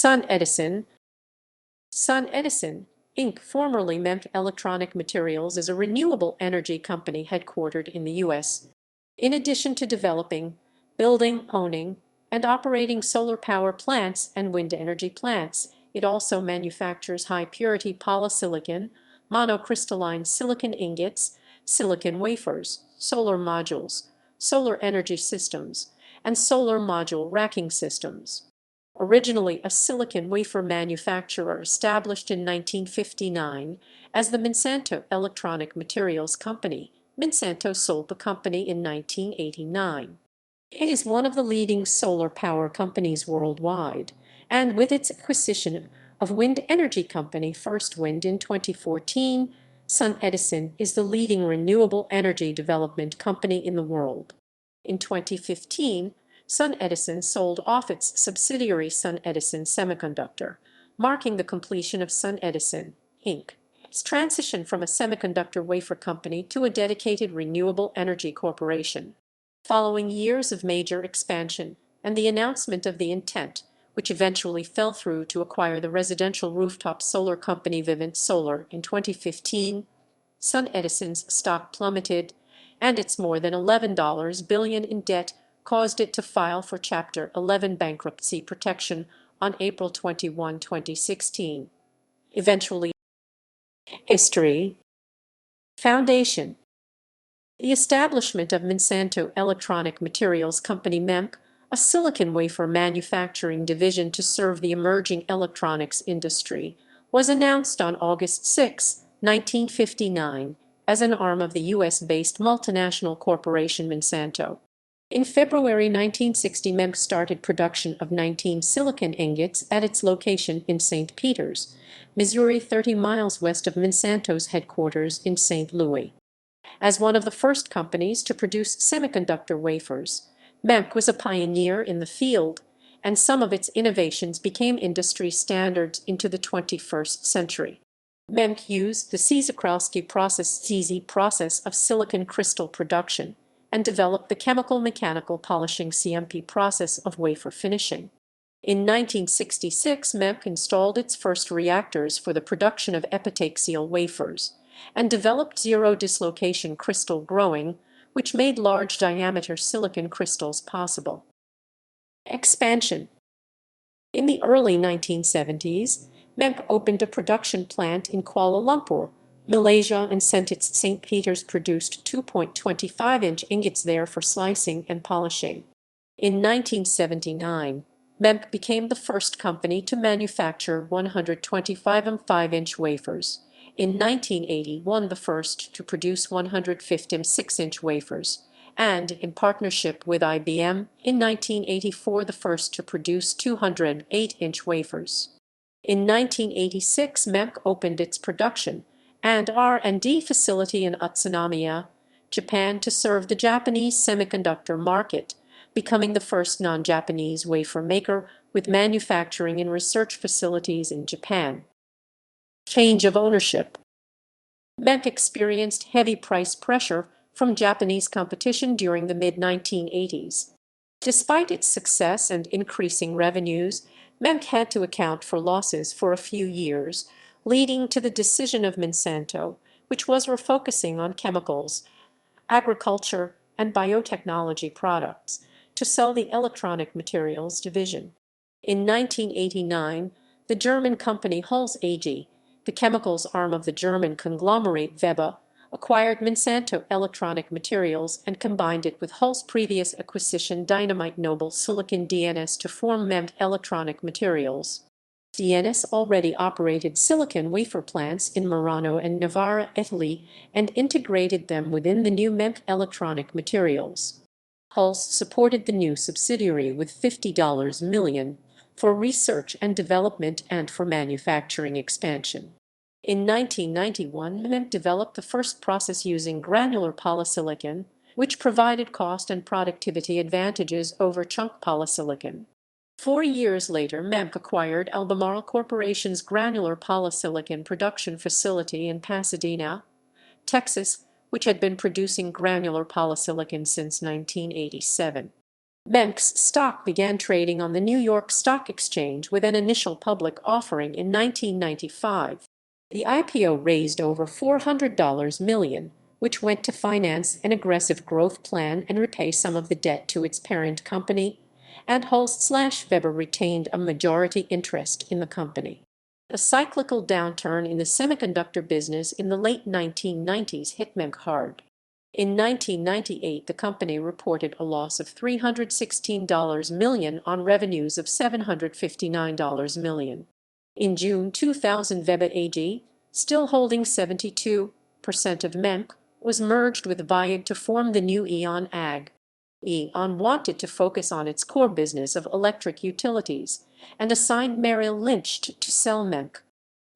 SunEdison. SunEdison, Inc., formerly MEMC Electronic Materials, is a renewable energy company headquartered in the U.S. In addition to developing, building, owning, and operating solar power plants and wind energy plants, it also manufactures high-purity polysilicon, monocrystalline silicon ingots, silicon wafers, solar modules, solar energy systems, and solar module racking systems. Originally a silicon-wafer manufacturer established in 1959 as the Monsanto Electronic Materials Company, Monsanto sold the company in 1989. It is one of the leading solar power companies worldwide, and with its acquisition of wind energy company First Wind in 2014, SunEdison is the leading renewable energy development company in the world. In 2015, SunEdison sold off its subsidiary SunEdison Semiconductor, marking the completion of SunEdison, Inc.'s transition from a semiconductor wafer company to a dedicated renewable energy corporation. Following years of major expansion and the announcement of the intent, which eventually fell through, to acquire the residential rooftop solar company Vivint Solar in 2015, SunEdison's stock plummeted, and its more than $11 billion in debt caused it to file for Chapter 11 bankruptcy protection on April 21, 2016. Eventually, history. Foundation. The establishment of Monsanto Electronic Materials Company MEMC, a silicon-wafer manufacturing division to serve the emerging electronics industry, was announced on August 6, 1959, as an arm of the U.S.-based multinational corporation Monsanto. In February 1960, MEMC started production of 19 silicon ingots at its location in St. Peters, Missouri, 30 miles west of Monsanto's headquarters in St. Louis. As one of the first companies to produce semiconductor wafers, MEMC was a pioneer in the field, and some of its innovations became industry standards into the 21st century. MEMC used the Czochralski process of silicon crystal production and developed the chemical-mechanical polishing CMP process of wafer finishing. In 1966, MEMC installed its first reactors for the production of epitaxial wafers and developed zero-dislocation crystal growing, which made large-diameter silicon crystals possible. Expansion. In the early 1970s, MEMC opened a production plant in Kuala Lumpur, Malaysia, and sent its St. Peters produced 2.25-inch ingots there for slicing and polishing. In 1979, MEMC became the first company to manufacture 125 and 5-inch wafers. In 1981, the first to produce 150 and 6-inch wafers, and, in partnership with IBM, in 1984 the first to produce 208-inch wafers. In 1986, MEMC opened its production and R&D facility in Utsunomiya, Japan, to serve the Japanese semiconductor market, becoming the first non-Japanese wafer maker with manufacturing and research facilities in Japan. Change of ownership. MEMC experienced heavy price pressure from Japanese competition during the mid-1980s. Despite its success and increasing revenues, MEMC had to account for losses for a few years, leading to the decision of Monsanto, which was refocusing on chemicals, agriculture, and biotechnology products, to sell the Electronic Materials division. In 1989, the German company Huls AG, the chemicals arm of the German conglomerate Weber, acquired Monsanto Electronic Materials and combined it with Hull's previous acquisition Dynamite Noble Silicon DNS to form MEMC Electronic Materials. DNS already operated silicon wafer plants in Murano and Novara, Italy, and integrated them within the new MEMC Electronic Materials. Huls supported the new subsidiary with $50 million for research and development and for manufacturing expansion. In 1991, MEMC developed the first process using granular polysilicon, which provided cost and productivity advantages over chunk polysilicon. 4 years later, MEMC acquired Albemarle Corporation's granular polysilicon production facility in Pasadena, Texas, which had been producing granular polysilicon since 1987. MEMC's stock began trading on the New York Stock Exchange with an initial public offering in 1995. The IPO raised over $400 million, which went to finance an aggressive growth plan and repay some of the debt to its parent company, and Holst/Weber retained a majority interest in the company. A cyclical downturn in the semiconductor business in the late 1990s hit MEMC hard. In 1998, the company reported a loss of $316 million on revenues of $759 million. In June 2000, Weber AG, still holding 72% of MEMC, was merged with VIAG to form the new E.ON AG. E.ON wanted to focus on its core business of electric utilities and assigned Merrill Lynch to sell MEMC.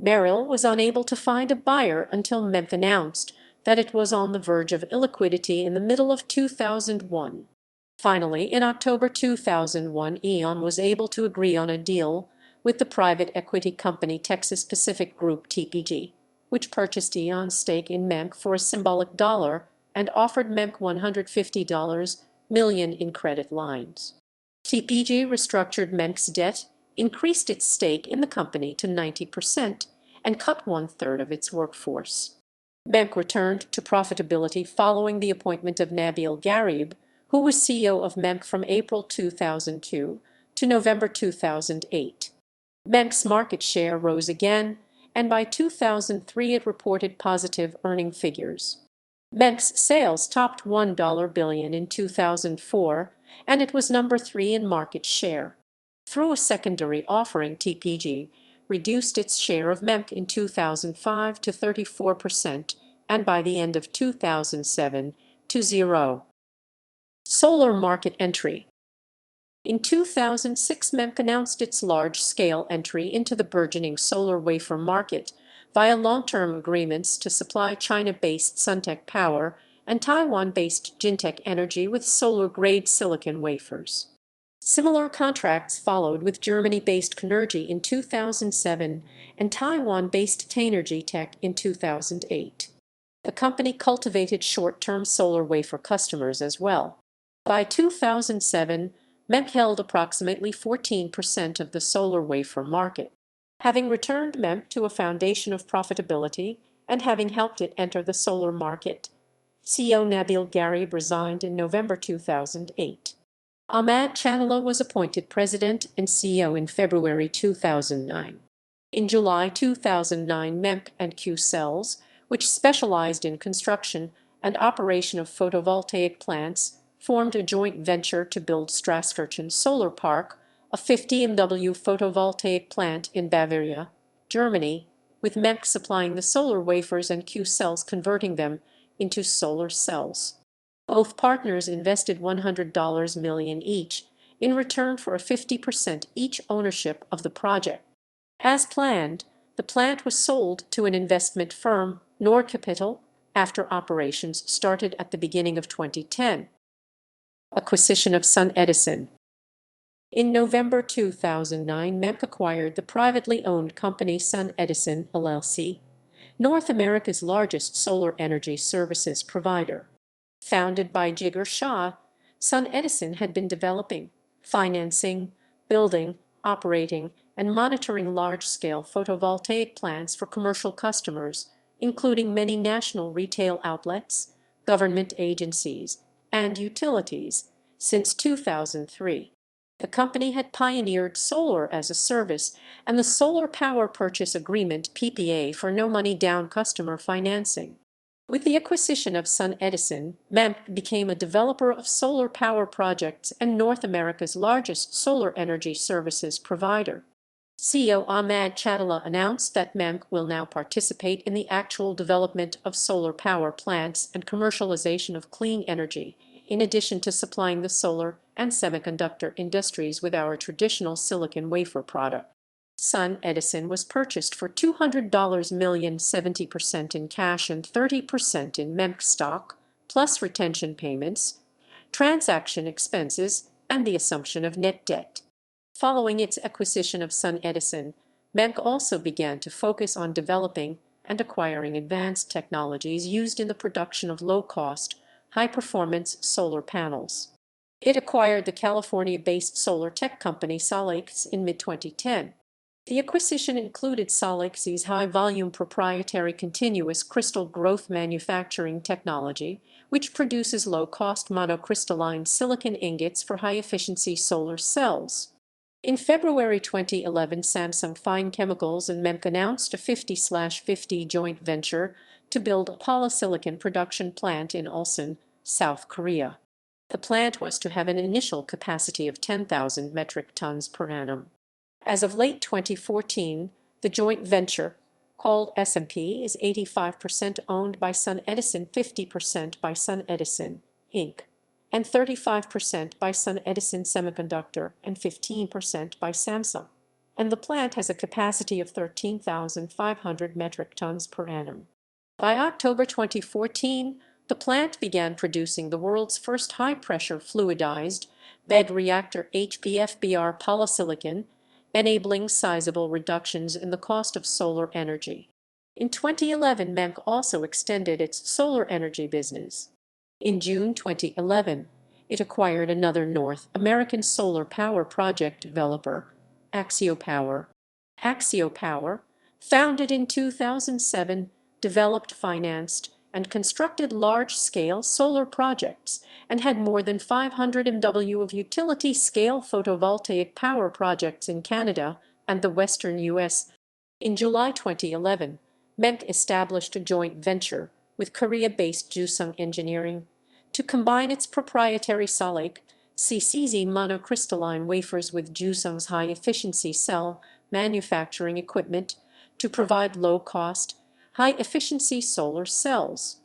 Merrill was unable to find a buyer until MEMC announced that it was on the verge of illiquidity in the middle of 2001. Finally, in October 2001, E.ON was able to agree on a deal with the private equity company Texas Pacific Group TPG, which purchased E.ON's stake in MEMC for a symbolic dollar and offered MEMC $150 million in credit lines. TPG restructured MEMC's debt, increased its stake in the company to 90%, and cut one-third of its workforce. MEMC returned to profitability following the appointment of Nabil Garib, who was CEO of MEMC from April 2002 to November 2008. MEMC's market share rose again, and by 2003 it reported positive earning figures. MEMC's sales topped $1 billion in 2004, and it was number 3 in market share. Through a secondary offering, TPG reduced its share of MEMC in 2005 to 34%, and by the end of 2007 to 0. Solar market entry. In 2006, MEMC announced its large-scale entry into the burgeoning solar wafer market via long-term agreements to supply China-based Suntech Power and Taiwan-based Jintech Energy with solar-grade silicon wafers. Similar contracts followed with Germany-based Conergy in 2007 and Taiwan-based Tainergy Tech in 2008. The company cultivated short-term solar wafer customers as well. By 2007, MEMC held approximately 14% of the solar wafer market. Having returned MEMC to a foundation of profitability and having helped it enter the solar market, CEO Nabil Garib resigned in November 2008. Ahmad Chatila was appointed president and CEO in February 2009. In July 2009, MEMC and Q-Cells, which specialized in construction and operation of photovoltaic plants, formed a joint venture to build Straßkirchen Solar Park, a 50 MW photovoltaic plant in Bavaria, Germany, with MEMC supplying the solar wafers and Q-Cells converting them into solar cells. Both partners invested $100 million each in return for a 50% each ownership of the project. As planned, the plant was sold to an investment firm, Nord Capital, after operations started at the beginning of 2010. Acquisition of SunEdison. In November 2009, MEMC acquired the privately owned company SunEdison LLC, North America's largest solar energy services provider. Founded by Jigar Shah, SunEdison had been developing, financing, building, operating, and monitoring large-scale photovoltaic plants for commercial customers, including many national retail outlets, government agencies, and utilities, since 2003. The company had pioneered solar as a service and the Solar Power Purchase Agreement (PPA) for no-money-down customer financing. With the acquisition of SunEdison, MEMC became a developer of solar power projects and North America's largest solar energy services provider. CEO Ahmad Chatila announced that MEMC will now participate in the actual development of solar power plants and commercialization of clean energy, in addition to supplying the solar and semiconductor industries with our traditional silicon-wafer product. SunEdison was purchased for $200 million, 70% in cash and 30% in MEMC stock, plus retention payments, transaction expenses, and the assumption of net debt. Following its acquisition of SunEdison, MEMC also began to focus on developing and acquiring advanced technologies used in the production of low-cost, high-performance solar panels. It acquired the California-based solar tech company SunEdison in mid-2010. The acquisition included SunEdison's high-volume proprietary continuous crystal growth manufacturing technology, which produces low-cost monocrystalline silicon ingots for high-efficiency solar cells. In February 2011, Samsung Fine Chemicals and MEMC announced a 50/50 joint venture to build a polysilicon production plant in Ulsan, South Korea. The plant was to have an initial capacity of 10,000 metric tons per annum. As of late 2014, the joint venture, called SMP, is 85% owned by SunEdison, 50% by SunEdison, Inc., and 35% by SunEdison Semiconductor and 15% by Samsung. And the plant has a capacity of 13,500 metric tons per annum. By October 2014, the plant began producing the world's first high-pressure fluidized bed reactor HPFBR polysilicon, enabling sizable reductions in the cost of solar energy. In 2011, MEMC also extended its solar energy business. In June 2011, it acquired another North American solar power project developer, AxioPower. AxioPower, founded in 2007, developed, financed, and constructed large-scale solar projects and had more than 500 MW of utility-scale photovoltaic power projects in Canada and the Western U.S. In July 2011, MEMC established a joint venture with Korea-based Jusung Engineering to combine its proprietary SunEdison CCZ monocrystalline wafers with Jusung's high-efficiency cell manufacturing equipment to provide low-cost, high-efficiency solar cells.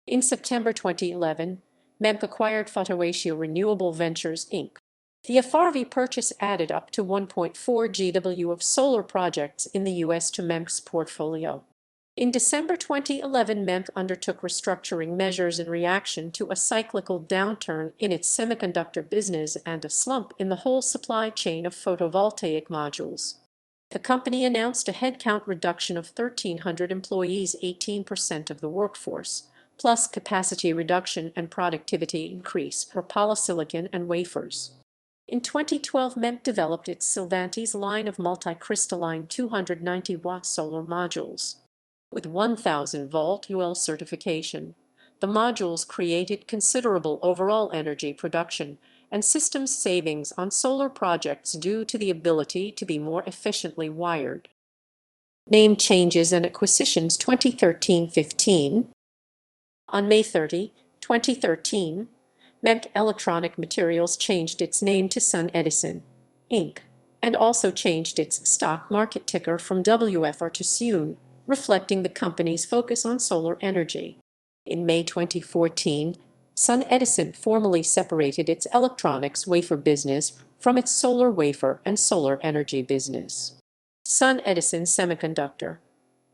In September 2011, MEMC acquired Photoasia Renewable Ventures, Inc. The FRV purchase added up to 1.4 GW of solar projects in the U.S. to MEMC's portfolio. In December 2011, MEMC undertook restructuring measures in reaction to a cyclical downturn in its semiconductor business and a slump in the whole supply chain of photovoltaic modules. The company announced a headcount reduction of 1,300 employees, 18% of the workforce, plus capacity reduction and productivity increase for polysilicon and wafers. In 2012, MEMC developed its Silvantes line of multicrystalline 290-watt solar modules. With 1,000-volt UL certification, the modules created considerable overall energy production and systems savings on solar projects due to the ability to be more efficiently wired. Name changes and acquisitions 2013-15. On May 30, 2013, MEMC Electronic Materials changed its name to SunEdison, Inc., and also changed its stock market ticker from WFR to SUN, reflecting the company's focus on solar energy. In May 2014, SunEdison formally separated its electronics wafer business from its solar wafer and solar energy business. SunEdison Semiconductor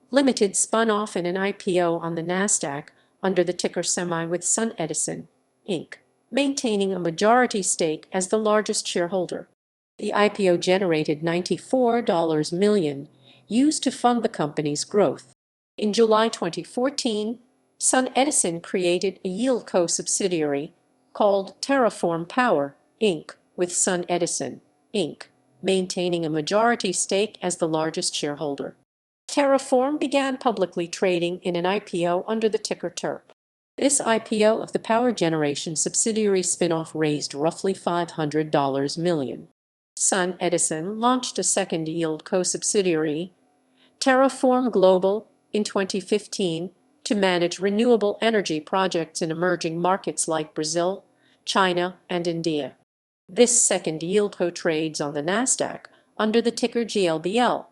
Limited spun off in an IPO on the Nasdaq under the ticker SEMI with SunEdison, Inc., maintaining a majority stake as the largest shareholder. The IPO generated $94 million, used to fund the company's growth. In July 2014, SunEdison created a YieldCo subsidiary called Terraform Power, Inc., with SunEdison, Inc., maintaining a majority stake as the largest shareholder. Terraform began publicly trading in an IPO under the ticker TERP. This IPO of the power generation subsidiary spinoff raised roughly $500 million. SunEdison launched a second YieldCo subsidiary, Terraform Global, in 2015 to manage renewable energy projects in emerging markets like Brazil, China, and India. This second YieldCo trades on the Nasdaq under the ticker GLBL.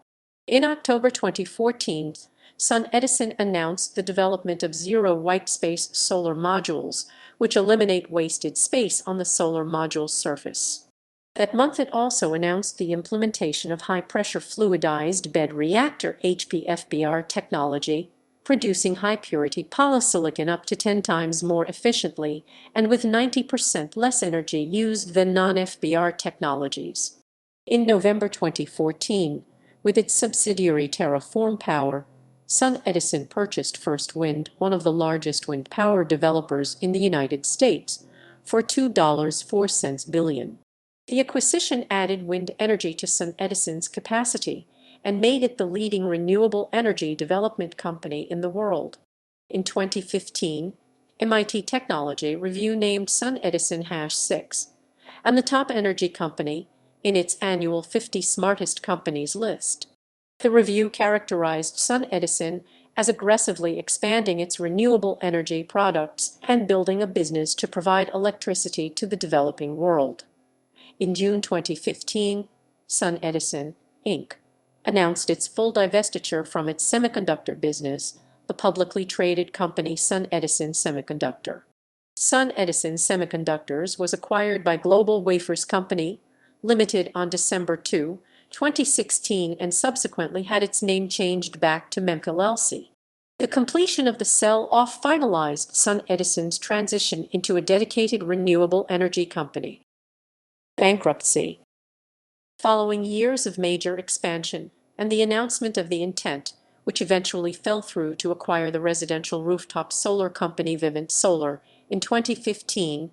In October 2014, SunEdison announced the development of zero white space solar modules, which eliminate wasted space on the solar module surface. That month it also announced the implementation of high-pressure fluidized bed reactor HPFBR technology, producing high-purity polysilicon up to 10 times more efficiently and with 90% less energy used than non-FBR technologies. In November 2014, with its subsidiary Terraform Power, SunEdison purchased First Wind, one of the largest wind power developers in the United States, for $2.04 billion. The acquisition added wind energy to SunEdison's capacity and made it the leading renewable energy development company in the world. In 2015, MIT Technology Review named SunEdison #6 and the top energy company in its annual 50 Smartest Companies list. The review characterized SunEdison as aggressively expanding its renewable energy products and building a business to provide electricity to the developing world. In June 2015, SunEdison, Inc. announced its full divestiture from its semiconductor business, the publicly traded company SunEdison Semiconductor. SunEdison Semiconductors was acquired by Global Wafers Company, Limited on December 2, 2016 and subsequently had its name changed back to MEMC LLC. The completion of the sell-off finalized SunEdison's transition into a dedicated renewable energy company. Bankruptcy. Following years of major expansion and the announcement of the intent, which eventually fell through to acquire the residential rooftop solar company Vivint Solar in 2015,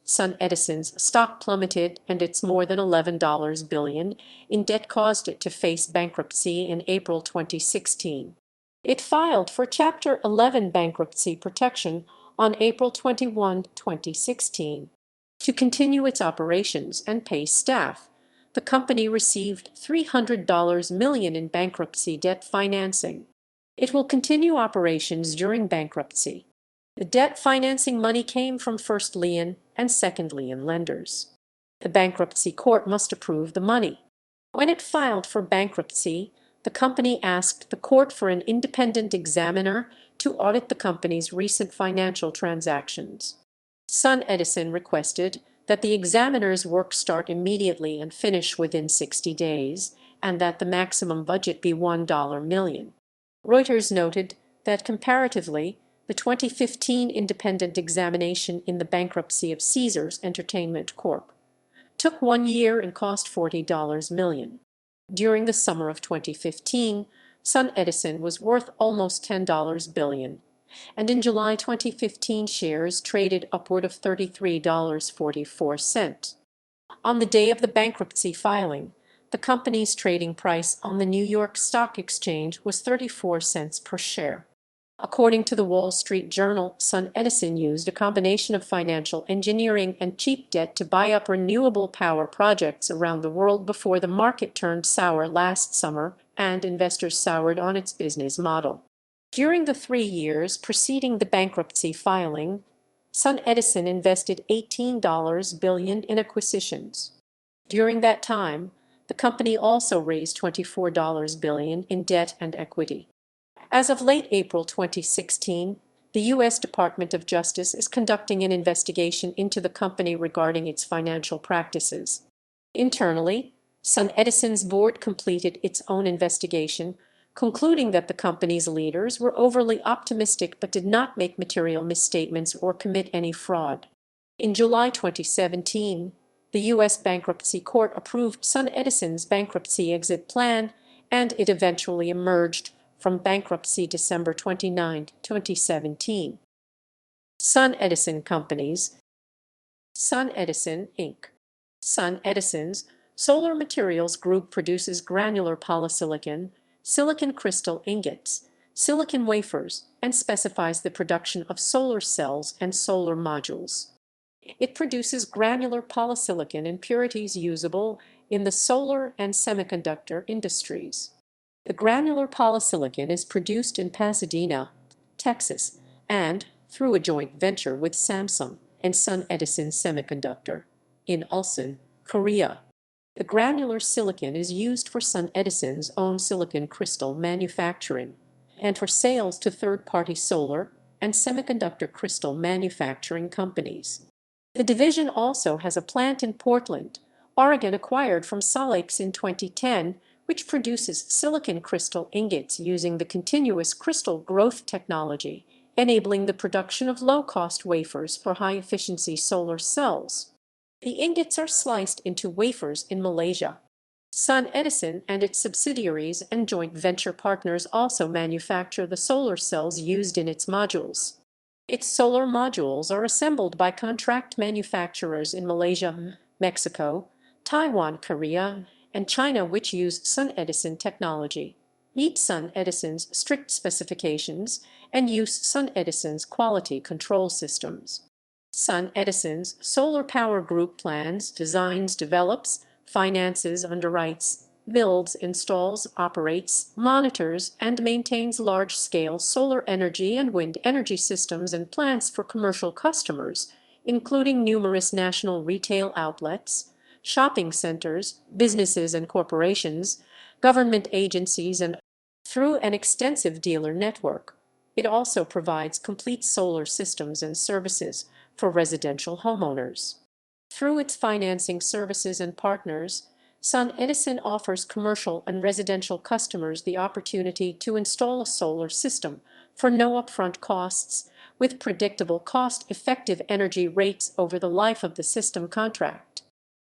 SunEdison's stock plummeted and its more than $11 billion in debt caused it to face bankruptcy in April 2016. It filed for Chapter 11 bankruptcy protection on April 21, 2016. To continue its operations and pay staff, the company received $300 million in bankruptcy debt financing. It will continue operations during bankruptcy. The debt financing money came from first lien and second lien lenders. The bankruptcy court must approve the money. When it filed for bankruptcy, the company asked the court for an independent examiner to audit the company's recent financial transactions. SunEdison requested that the examiner's work start immediately and finish within 60 days, and that the maximum budget be $1 million. Reuters noted that comparatively, the 2015 independent examination in the bankruptcy of Caesars Entertainment Corp. took 1 year and cost $40 million. During the summer of 2015, SunEdison was worth almost $10 billion, and in July 2015 shares traded upward of $33.44. On the day of the bankruptcy filing, the company's trading price on the New York Stock Exchange was 34 cents per share. According to the Wall Street Journal, SunEdison used a combination of financial engineering and cheap debt to buy up renewable power projects around the world before the market turned sour last summer and investors soured on its business model. During the 3 years preceding the bankruptcy filing, SunEdison invested $18 billion in acquisitions. During that time, the company also raised $24 billion in debt and equity. As of late April 2016, the U.S. Department of Justice is conducting an investigation into the company regarding its financial practices. Internally, SunEdison's board completed its own investigation, concluding that the company's leaders were overly optimistic but did not make material misstatements or commit any fraud. In July 2017, the U.S. Bankruptcy Court approved SunEdison's bankruptcy exit plan, and it eventually emerged from bankruptcy December 29, 2017. SunEdison Companies. SunEdison, Inc. SunEdison's Solar Materials Group produces granular polysilicon, silicon crystal ingots, silicon wafers, and specifies the production of solar cells and solar modules. It produces granular polysilicon impurities usable in the solar and semiconductor industries. The granular polysilicon is produced in Pasadena, Texas, and, through a joint venture with Samsung and SunEdison Semiconductor, in Ulsan, Korea. The granular silicon is used for SunEdison's own silicon crystal manufacturing and for sales to third-party solar and semiconductor crystal manufacturing companies. The division also has a plant in Portland, Oregon, acquired from Solex in 2010, which produces silicon crystal ingots using the continuous crystal growth technology, enabling the production of low-cost wafers for high-efficiency solar cells. The ingots are sliced into wafers in Malaysia. SunEdison and its subsidiaries and joint venture partners also manufacture the solar cells used in its modules. Its solar modules are assembled by contract manufacturers in Malaysia, Mexico, Taiwan, Korea, and China, which use SunEdison technology, meet SunEdison's strict specifications, and use SunEdison's quality control systems. SunEdison's Solar Power Group plans, designs, develops, finances, underwrites, builds, installs, operates, monitors, and maintains large-scale solar energy and wind energy systems and plants for commercial customers, including numerous national retail outlets, shopping centers, businesses and corporations, government agencies, and through an extensive dealer network. It also provides complete solar systems and services for residential homeowners. Through its financing services and partners, SunEdison offers commercial and residential customers the opportunity to install a solar system for no upfront costs, with predictable cost-effective energy rates over the life of the system contract.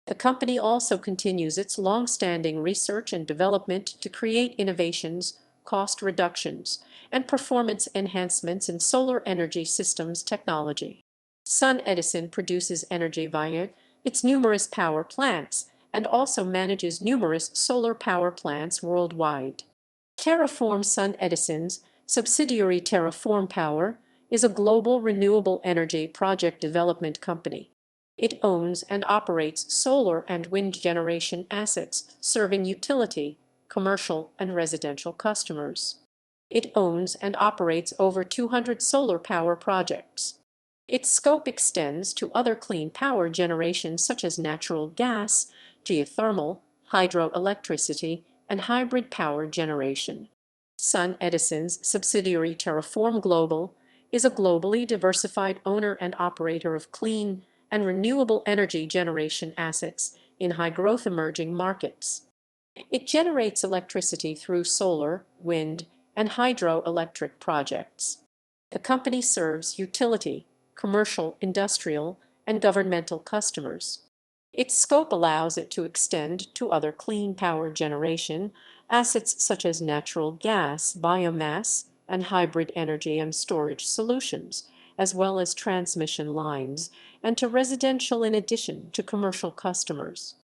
The company also continues its long-standing research and development to create innovations, cost reductions, and performance enhancements in solar energy systems technology. SunEdison produces energy via its numerous power plants and also manages numerous solar power plants worldwide. Terraform SunEdison's subsidiary Terraform Power is a global renewable energy project development company. It owns and operates solar and wind generation assets serving utility, commercial, and residential customers. It owns and operates over 200 solar power projects. Its scope extends to other clean power generation such as natural gas, geothermal, hydroelectricity, and hybrid power generation. SunEdison's subsidiary Terraform Global is a globally diversified owner and operator of clean and renewable energy generation assets in high-growth emerging markets. It generates electricity through solar, wind, and hydroelectric projects. The company serves utility, commercial, industrial, and governmental customers. Its scope allows it to extend to other clean power generation assets such as natural gas, biomass, and hybrid energy and storage solutions, as well as transmission lines, and to residential in addition to commercial customers.